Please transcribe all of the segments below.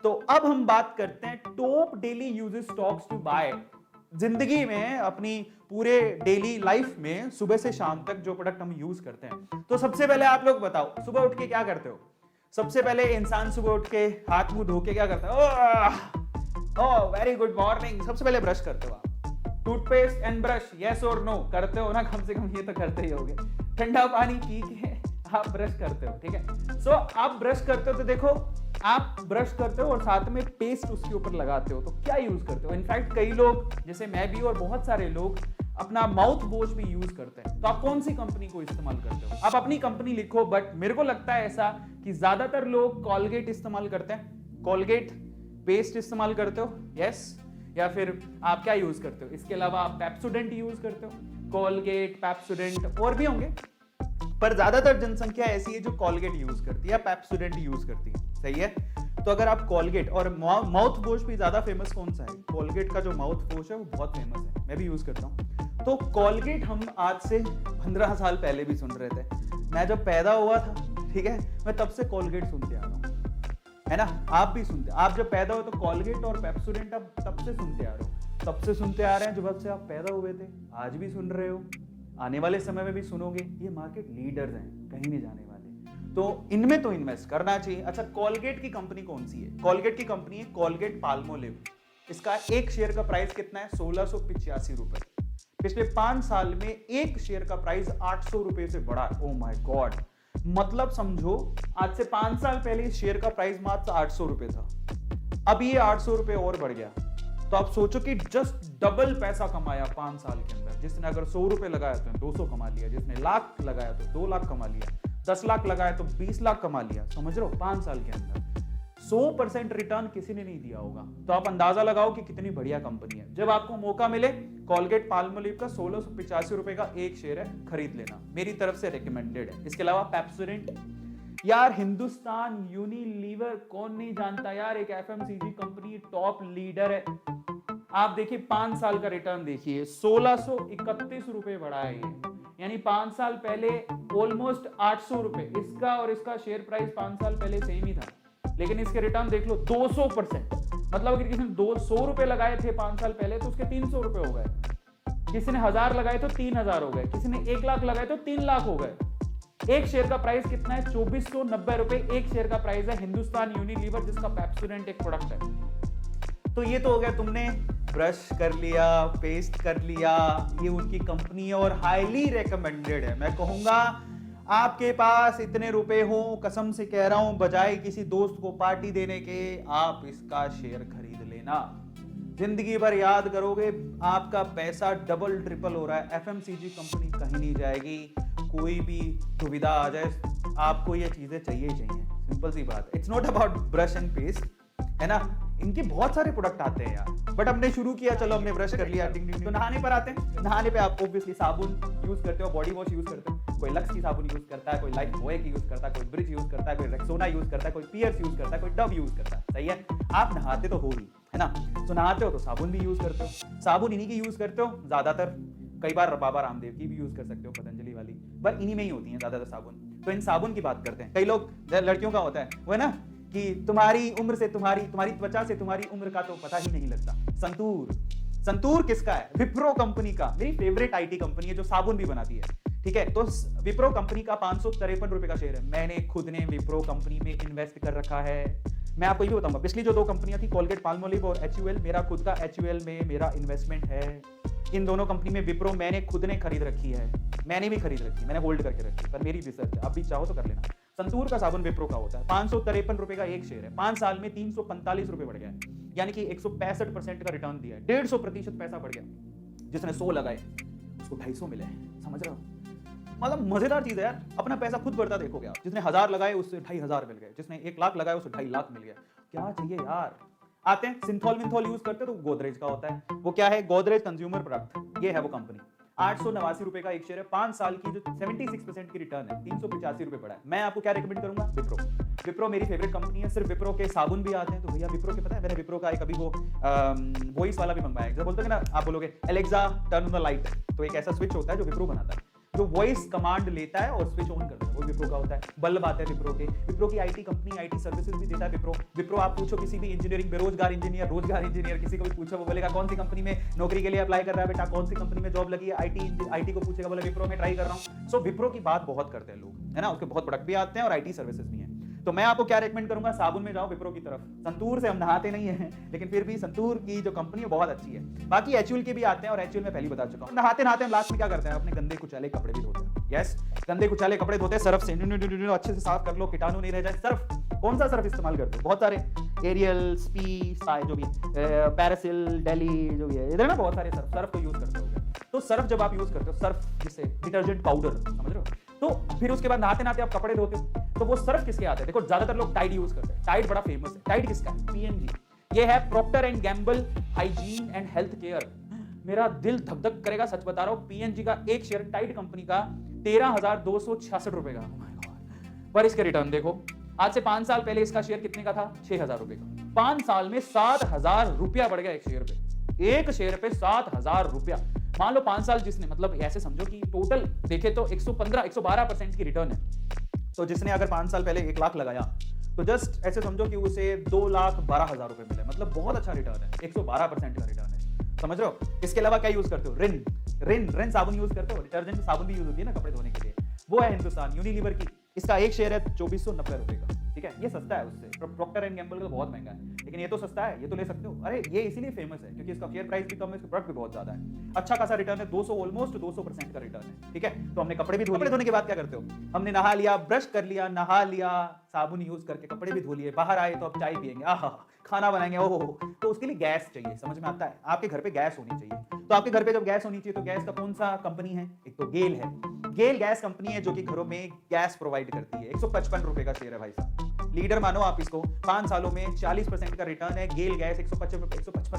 तो अब हम बात करते हैं top daily uses stocks to buy. जिंदगी में अपनी पूरे डेली लाइफ में सुबह से शाम तक जो प्रोडक्ट हम यूज करते हैं। तो सबसे पहले आप लोग बताओ, सुबह उठ के क्या करते हो? सबसे पहले इंसान सुबह उठ के हाथ मुंह धो के क्या करता है? Oh very good morning. सबसे पहले ब्रश करते हो आप? टूथपेस्ट एंड ब्रश, यस और नो करते हो ना? कम से कम ये तो करते ही होगे। ठंडा पानी पी के आप ब्रश करते हो, ठीक है। सो आप ब्रश करते हो तो देखो, आप ब्रश करते हो और साथ में पेस्ट उसके ऊपर लगाते हो, तो क्या यूज करते हो? इनफैक्ट कई लोग जैसे मैं भी और बहुत सारे लोग अपना माउथ वॉश भी यूज करते हैं। तो आप कौन सी कंपनी को इस्तेमाल करते हो? आप अपनी कंपनी लिखो, बट मेरे को लगता है ऐसा कि ज्यादातर लोग कॉलगेट इस्तेमाल करते हैं। कॉलगेट पेस्ट इस्तेमाल करते हो, यस? या फिर आप क्या यूज करते हो? इसके अलावा आप पेप्सोडेंट यूज करते हो? कॉलगेट, पेप्सोडेंट और भी होंगे, पर ज्यादातर जनसंख्या ऐसी है जो कॉलगेट यूज करती है या पेप्सोडेंट यूज करती है, सही है। तो अगर आप कॉलगेट और माउथ वॉश भी ज्यादा फेमस कौन सा है? कॉलगेट का जो माउथ वॉश है वो बहुत फेमस है, मैं भी यूज करता हूँ। तो कॉलगेट हम आज से 15 साल पहले भी सुन रहे थे। मैं जब पैदा हुआ था, ठीक है, मैं तब से कॉलगेट सुनते आ रहा हूँ, है ना? आप भी सुनते, आप जब पैदा हुए तो कॉलगेट और पेप्सोडेंट आप तब से सुनते आ रहे हो, तब से सुनते आ रहे हैं जब से आप पैदा हुए थे, आज भी सुन रहे हो, आने वाले समय में भी सुनोगे। ये मार्केट लीडर्स हैं, कहीं नहीं जाने वाले, तो इनमें तो इन्वेस्ट करना चाहिए। अच्छा, कॉलगेट की कंपनी कौन सी है? कॉलगेट की कंपनी है कॉलगेट पाल्मोलिव। इसका एक शेयर का प्राइस कितना है? 1685 रुपए। पिछले 5 साल में एक शेयर का प्राइस 800 रुपए से बढ़ा। ओ माय गॉड, मतलब समझो आज से 5 साल पहले इस शेयर का प्राइस मात्र 800 रुपए था, अब ये 800 रुपए और बढ़ गया। तो आप सोचो कि जस्ट डबल पैसा कमाया 5 साल के अंदर। जिसने अगर 100 रुपए लगाया तो 200 कमा लिया, जिसने लाख लगाया तो 2 लाख कमा लिया, 10 लाख लगाया तो 20 लाख कमा लिया। समझ रहे हो? 5 साल के अंदर 100% रिटर्न किसी ने नहीं दिया होगा। तो आप अंदाजा लगाओ कि कितनी बढ़िया कंपनी है। जब आपको मौका मिले, कॉलगेट पाल्मोलिव का 1685 रुपए का एक शेयर है, खरीद लेना, मेरी तरफ से रिकमेंडेड है। इसके अलावा पेप्सोडेंट, यार हिंदुस्तान यूनिलीवर कौन नहीं जानता यार, एक एफएमसीजी कंपनी टॉप लीडर है। आप देखिए 5 साल का रिटर्न देखिए, 1631 रुपए बढ़ा है ये, यानी 5 साल पहले ऑलमोस्ट 800 रुपए इसका, और इसका शेयर प्राइस 5 साल पहले सेम ही था, लेकिन इसके रिटर्न देख लो 200%। मतलब अगर किसी ने 200 रुपए लगाए थे 5 साल पहले तो उसके 300 रुपए हो गए, किसी ने 1000 लगाए तो 3000 हो गए, किसी ने 1 लाख लगाए तो 3 लाख हो गए। एक शेयर का प्राइस कितना है? 2490 रुपए एक शेयर का प्राइस है हिंदुस्तान यूनिलीवर, जिसका पेप्सोडेंट एक प्रोडक्ट है। तो ये तो हो गया, तुमने ब्रश कर लिया, पेस्ट कर लिया, ये उनकी कंपनी है और हाईली रिकमेंडेड है। मैं कहूंगा आपके पास इतने रुपए हो, कसम से कह रहा हूं, बजाय किसी दोस्त को पार्टी देने के आप इसका शेयर खरीद लेना। जिंदगी भर याद करोगे, आपका पैसा डबल ट्रिपल हो रहा है। एफएमसीजी कंपनी कहीं नहीं जाएगी, कोई भी दुविधा आ जाए, आपको ये चीजें चाहिए ही चाहिए, सिंपल सी बात। It's not about brush and paste, है ना? इनके बहुत सारे प्रोडक्ट आते हैं यार, बट हमने शुरू किया, चलो हमने ब्रश कर लिया, टिंग टिंग। तो नहाने पर आते हैं। नहाने पे आप ऑब्वियसली साबुन यूज करते हो, बॉडी वॉश यूज करते हो, कोई लक्स की साबुन यूज करता है, कोई लाइफ बॉय की यूज करता है, कोई ब्रिज यूज करता है, कोई रेक्सोना यूज करता है, कोई पियर्स यूज करता है, कोई डव यूज करता है, सही है। आप नहाते तो हो ही, है ना? तो नहाते हो तो साबुन भी यूज करते हो, साबुन इन्हीं की यूज करते हो ज्यादातर। कई बार बाबा रामदेव की भी यूज कर सकते हो, पतंजलि वाली, पर इन्हीं में ही होती है ज्यादातर साबुन। तो इन साबुन की बात करते हैं। कई लोग, लड़कियों का होता है वो, है ना, कि तुम्हारी उम्र से तुम्हारी त्वचा से तुम्हारी उम्र का तो पता ही नहीं लगता। संतूर, संतूर किसका है? विप्रो कंपनी का, मेरी फेवरेट आईटी कंपनी है जो साबुन भी बनाती है, ठीक है। तो विप्रो कंपनी का 553 रुपए का शेयर है। मैंने खुद ने विप्रो कंपनी में इन्वेस्ट कर रखा है। मैं आपको ये भी बताऊंगा, पिछली जो 2 कंपनियां थी, कॉलगेट पाल्मोलिव और HUL, मेरा खुद का HUL में मेरा इन्वेस्टमेंट है। इन दोनों कंपनी में विप्रो मैंने खुद ने खरीद रखी है, मैंने भी खरीद रखी है, मैंने होल्ड करके रखी है, पर मेरी रिसर्च है, आप भी चाहो तो कर लेना। संतूर का साबुन विप्रो का होता है, 553 रुपए का एक शेयर है, 5 साल में 345 रुपए बढ़ गया है, यानी कि 165% का रिटर्न दिया है, 150% पैसा बढ़ गया। जिसने 100 लगाए उसको 250 मिले, समझ रहे हो? मतलब मजेदार चीज है यार, अपना पैसा खुद बढ़ता देखोगे आप। जिसने 1000 लगाए उससे 2500 मिल गए, जिसने 1 लाख लगाया उससे 2.5 लाख मिल गया। क्या चाहिए यार? आते हैं सिंथॉल विंथॉल यूज करते तो गोदरेज का होता है, वो क्या है? गोदरेज कंज्यूमर प्रोडक्ट, ये है वो कंपनी। 889 रुपए का एक शेयर है, 5 साल की जो 76% की रिटर्न है, 385 रुपए पड़ा है। मैं आपको क्या रिकमेंड करूंगा? विप्रो। विप्रो मेरी फेवरेट कंपनी है। सिर्फ विप्रो के साबुन भी आते हैं, तो भैया विप्रो के पता है, मैंने विप्रो का एक अभी वो वॉइस वाला भी मंगवाया है। जब बोलते हैं ना, आप बोलोगे Alexa turn on the light, तो एक ऐसा स्विच होता है जो विप्रो बनाता है। जो वॉइस कमांड लेता है और स्विच ऑन करता है, वो विप्रो का होता है। बल्ब आते हैं विप्रो के। विप्रो की आईटी कंपनी, आईटी सर्विसेज भी देता है विप्रो। विप्रो आप पूछो किसी भी इंजीनियरिंग बेरोजगार इंजीनियर, रोजगार इंजीनियर, किसी को भी पूछो, वो बोलेगा कौन सी कंपनी में नौकरी के लिए अप्लाई कर रहा है बेटा, कौन सी कंपनी में जॉब लगी है, आईटी को पूछेगा, बोले विप्रो में ट्राई कर रहा हूं। सो विप्रो की बात बहुत करते हैं लोग, है ना, उसके बहुत प्रोडक्ट भी आते हैं और आईटी सर्विसेज भी हैं। तो मैं आपको क्या रेकमेंड करूंगा, साबुन में जाओ विप्रो की तरफ। संतूर से हम नहाते नहीं हैं, लेकिन फिर भी संतूर की जो कंपनी है बहुत अच्छी है। बाकी एचयूएल के भी आते हैं, और एचयूएल में पहले बता चुका हूं। नहाते नहाते हम लास्ट में क्या करते हैं, अपने गंदे कुचाले कपड़े भी धोते हैं। यस, गंदे कुचाले कपड़े धोते हैं सर्फ से, अच्छे से साफ कर लो, कीटाणु नहीं रह जाए। सर्फ, कौन सा सर्फ इस्तेमाल करते हो? बहुत सारे, एरियल, स्पी, जो भी पैरासिल, डेली, जो भी है इधर ना, बहुत सारे सर्फ को यूज करते हो। तो सर्फ जब आप यूज करते हो, सर्फ जिसे डिटर्जेंट पाउडर, समझ रहे हो, तो फिर उसके बाद नहाते नहाते आप कपड़े धोते हो, तो वो सर्फ किसके आते हैं? देखो ज्यादातर लोग टाइड यूज करते हैं। टाइड बड़ा फेमस है। टाइड किसका है? पीएनजी। ये है Procter and Gamble hygiene and health care. मेरा दिल धक धक करेगा, सच बता रहा हूं। पीएनजी का एक शेयर टाइड कंपनी का 13,266 रुपए का। oh my God। पर इसके रिटर्न देखो, आज से 5 साल पहले इसका शेयर कितने का था? 6,000 रुपए का। 5 साल में 7,000 रुपया बढ़ गया एक शेयर पे। एक शेयर पे 7,000 रुपया। मान लो 5 साल जिसने, मतलब ऐसे समझो कि टोटल देखे तो 115-112% की रिटर्न है। तो जिसने अगर 5 साल पहले 1 लाख लगाया, तो जस्ट ऐसे समझो कि उसे 2,12,000 रुपए मिले। मतलब बहुत अच्छा रिटर्न है, 112% का रिटर्न है। समझ रहे हो? इसके अलावा क्या यूज करते हो? रिन साबुन यूज करते हो। डिटर्जेंट साबुन भी यूज होती है ना कपड़े धोने के लिए। वो है हिंदुस्तान यूनिलीवर की। इसका एक शेयर है 2490 रुपए का। ठीक है, ये सस्ता है उससे। प्रॉक्टर एंड गैम्बल का तो बहुत महंगा है, लेकिन ये तो सस्ता है, ये तो ले सकते हो। अरे ये इसीलिए फेमस है क्योंकि इसका शेयर प्राइस भी कम है, इसका प्रोडक्ट भी बहुत ज्यादा है। अच्छा खासा रिटर्न है, 200, ऑलमोस्ट 200% का रिटर्न है। ठीक है, तो हमने कपड़े भी धो लिए। कपड़े धोने के बाद क्या करते हो? हमने नहा लिया, ब्रश कर लिया, नहा लिया, साबुन यूज करके कपड़े भी धो लिए, बाहर आए तो अब चाय पियेंगे, आहा, खाना बनाएंगे, ओहो। तो उसके लिए गैस चाहिए, समझ में आता है? आपके घर पे गैस होनी चाहिए। तो आपके घर पे जब गैस होनी चाहिए, तो गैस का कौन सा कंपनी है? एक तो गेल है। गेल गैस कंपनी है जो कि घरों में गैस प्रोवाइड करती है। 155 रुपए का शेयर है भाई साहब। लीडर मानो आप इसको। 5 सालों में 40% का रिटर्न है। गेल गैस 155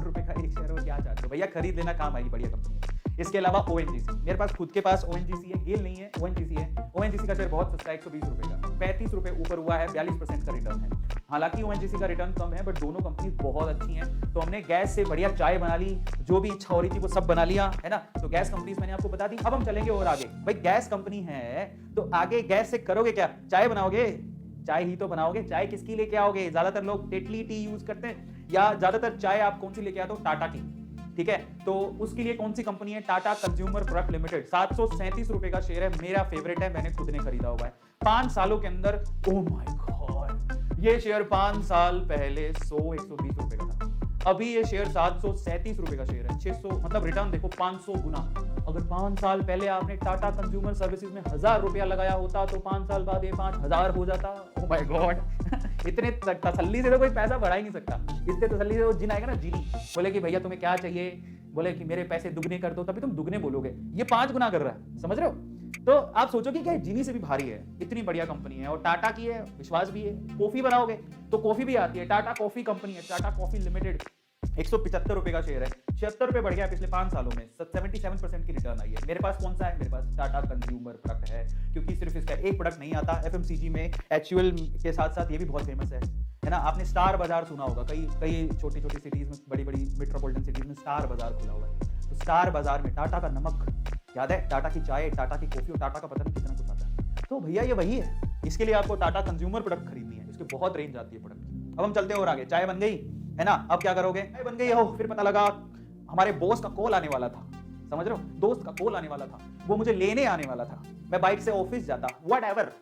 रुपए का एक शेयर हो। क्या चाहते हो भैया? खरीद लेना, काम आएगी, बढ़िया कंपनी है। इसके अलावा ओएनजीसी, मेरे पास खुद के पास ओएनजीसी है, गेल नहीं है, ओएनजीसी है। ओएनजीसी का शेयर बहुत सस्ता है, 120 रुपए का। 35 रुपए ऊपर हुआ है, 42% का रिटर्न है। हालांकि ओएनजीसी का रिटर्न कम है, बट दोनों कंपनी बहुत अच्छी हैं। तो हमने गैस से बढ़िया चाय बना ली, जो भी इच्छा हो रही थी वो सब बना लिया, है ना। तो गैस कंपनीज मैंने आपको बता दी। अब हम चलेंगे और आगे। भाई गैस कंपनी है तो आगे गैस से करोगे क्या? चाय बनाओगे? चाय ही तो बनाओगे। चाय किसकी लेके आओगे? ज्यादातर लोग टेटली टी यूज करते हैं, या ज्यादातर चाय आप कौन सी लेके आते हो? टाटा की। ठीक है, तो उसके लिए कौन सी कंपनी है? Tata consumer product limited. 737 रुपए का शेयर है, मेरा फेवरेट है, मैंने खुद ने खरीदा हुआ है 5 सालों के अंदर। ओ माय गॉड, ये शेयर 5 साल पहले 120 रुपए का था। अभी ये शेयर 737 रुपए का शेयर है। 600, मतलब रिटर्न देखो 500 गुना। अगर 5 साल पहले आपने टाटा कंज्यूमर सर्विसेज में 1000 रुपया लगाया होता, तो 5 साल बाद ये 5000 हो जाता। Oh my God. इतने तसल्ली से तो कोई पैसा बढ़ा ही नहीं सकता। इतने तसल्ली से वो जिन आएगा ना, जीनी, बोले कि भैया तुम्हें क्या चाहिए, बोले कि मेरे पैसे दुगने कर दो, तभी तुम दुगने बोलोगे। ये 5 गुना कर रहा है, समझ रहे हो? तो आप सोचोगे कि जीनी से भी भारी है, इतनी बढ़िया कंपनी है, और टाटा की है, विश्वास भी है। कॉफी बनाओगे तो कॉफी भी आती है, टाटा कॉफी कंपनी है, टाटा कॉफी लिमिटेड। 175 रुपए का शेयर है, 76 रुपए बढ़ गया पिछले 5 सालों में। 77% की रिटर्न आई है। मेरे पास कौन सा है? मेरे पास टाटा कंज्यूमर प्रोडक्ट है, क्योंकि सिर्फ इसका एक प्रोडक्ट नहीं आता। एफएमसीजी में एचयूएल के साथ साथ ये भी बहुत फेमस है ना। आपने स्टार बाजार सुना होगा, कई छोटी छोटी सिटीज में, बड़ी बड़ी मेट्रोपॉलिटन सिटीज में स्टार बाजार खुला हुआ है। तो स्टार बाजार में टाटा का नमक याद है, टाटा की चाय, टाटा की कॉफी, और टाटा का पता नहीं कितना कुछ आता है। तो भैया ये वही है। इसके लिए आपको टाटा कंज्यूमर प्रोडक्ट खरीदनी है, इसके बहुत रेंज आती है प्रोडक्ट। अब हम चलते हैं और आगे। चाय बन गई है ना, अब क्या करोगे? चाय बन गई हो, फिर पता लगा हमारे बॉस का कॉल आने वाला था, समझ रहे हो? दोस्त का कॉल आने वाला था, वो मुझे लेने आने वाला था। मैं बाइक से ऑफिस जाता, व्हाटएवर,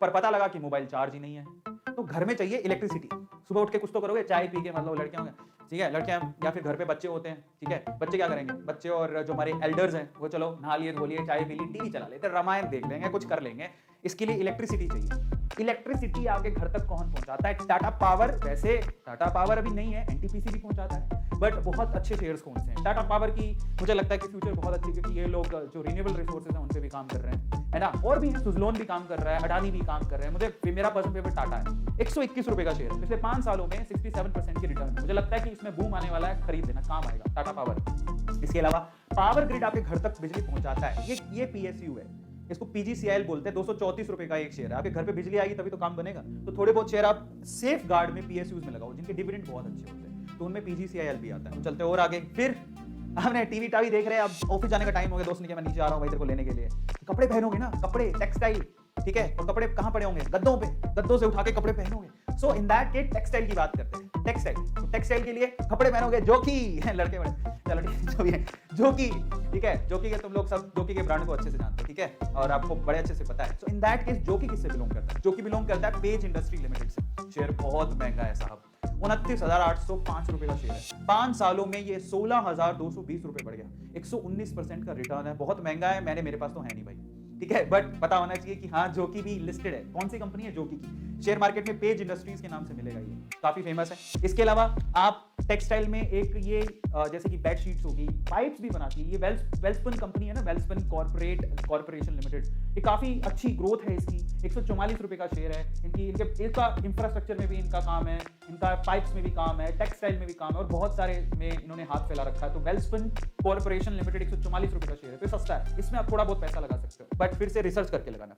पर पता लगा कि मोबाइल चार्ज ही नहीं है। तो घर में चाहिए इलेक्ट्रिसिटी। सुबह उठ के कुछ तो करोगे, चाय पी के, मतलब लड़कियां होंगे, ठीक है, लड़कियां, या फिर घर पे बच्चे होते हैं, ठीक है, बच्चे क्या करेंगे? बच्चे और जो हमारे एल्डर्स हैं वो चलो नहा लिए, धो लिए, चाय पी ली, टीवी चला लेते, रामायण देख लेंगे, कुछ कर लेंगे। इसके लिए इलेक्ट्रिसिटी चाहिए। इलेक्ट्रिसिटी आपके घर तक कौन पहुंचाता है? टाटा पावर। वैसे टाटा पावर अभी नहीं है, एनटीपीसी भी पहुंचाता है, बट बहुत अच्छे शेयर्स कौन से हैं? टाटा पावर की मुझे लगता है कि फ्यूचर बहुत अच्छी, क्योंकि ये लोग जो रिन्यूएबल रिसोर्सेज हैं उन पे भी काम कर रहे हैं, है ना। और भी सुजलोन भी काम कर रहा है, अडानी भी काम कर रहे हैं। मुझे मेरा पर्सनल फेवरेट टाटा है। 121 रुपए का शेयर है, पिछले 5 सालों में 67% की रिटर्न है। मुझे लगता है कि इसमें बूम आने वाला है, खरीद लेना, काम आएगा टाटा पावर। इसके अलावा पावर ग्रिड आपके घर तक बिजली पहुंचाता है। ये पीएसयू है, इसको पीजीसीआईएल बोलते हैं। 234 रुपए का एक शेयर है। आपके घर पे बिजली आएगी तभी तो काम बनेगा। तो थोड़े बहुत शेयर आप सेफ गार्ड में, पीएसयूज में लगाओ, जिनके डिविडेंड बहुत अच्छे होते हैं, तो उनमें पीजीसीआईएल भी आता है। हम चलते और आगे। फिर आपने टीवी टावी देख रहे हैं, अब ऑफिस जाने का टाइम हो गया, दोस्त ने कहा मैं नीचे आ रहा हूँ भाई तेरे को लेने के लिए, कपड़े पहनोगे ना, कपड़े टेक्सटाइल, ठीक है, और कपड़े कहाँ पड़े होंगे, गद्दों पे, गद्दों से उठा के कपड़े पहनोगे। सो इन दैट केस टेक्सटाइल की बात करते हैं, टेक्सटाइल, तो टेक्सटाइल के लिए कपड़े पहनोगे जो कि लड़के बड़े, चलो ठीक है, जो भी है, जो कि, ठीक है, जो कि के तुम लोग सब जोकी के ब्रांड को अच्छे से जानते हो, ठीक है, और आपको बड़े अच्छे से पता है। सो इन दैट केस जोकी किससे बिलोंग करता है, जोकी बिलोंग करता है पेज इंडस्ट्री लिमिटेड से। शेयर बहुत महंगा है साहब, 29,805 रुपए का शेयर है, 5 सालों में ये 16,220 रुपए बढ़ गया, 119% का रिटर्न है, बहुत महंगा है, मेरे पास तो है नहीं भाई, ठीक है, बट पता होना चाहिए कि हाँ जोकी भी लिस्टेड है। कौन सी कंपनी है जोकी की, शेयर मार्केट में पेज इंडस्ट्रीज के नाम से मिलेगा, ये काफी फेमस है। इसके अलावा आप टेक्सटाइल में एक ये जैसे कि बेड शीट्स होगी, पाइप्स भी बनाती है, ये वेल्सपन कंपनी है ना, वेल्सपन कॉर्पोरेशन लिमिटेड, ये काफी अच्छी ग्रोथ है इसकी, 144 रुपए का शेयर है, इनका इंफ्रास्ट्रक्चर में भी इनका काम है, इनका पाइप्स में भी काम है, टेक्सटाइल में भी काम है, और बहुत सारे में इन्होंने हाथ फैला रखा है। तो वेल्सपन कॉर्पोरेशन लिमिटेड 144 रुपए का शेयर है, तो सस्ता है, इसमें आप थोड़ा बहुत पैसा लगा सकते हो, बट फिर से रिसर्च करके लगाना।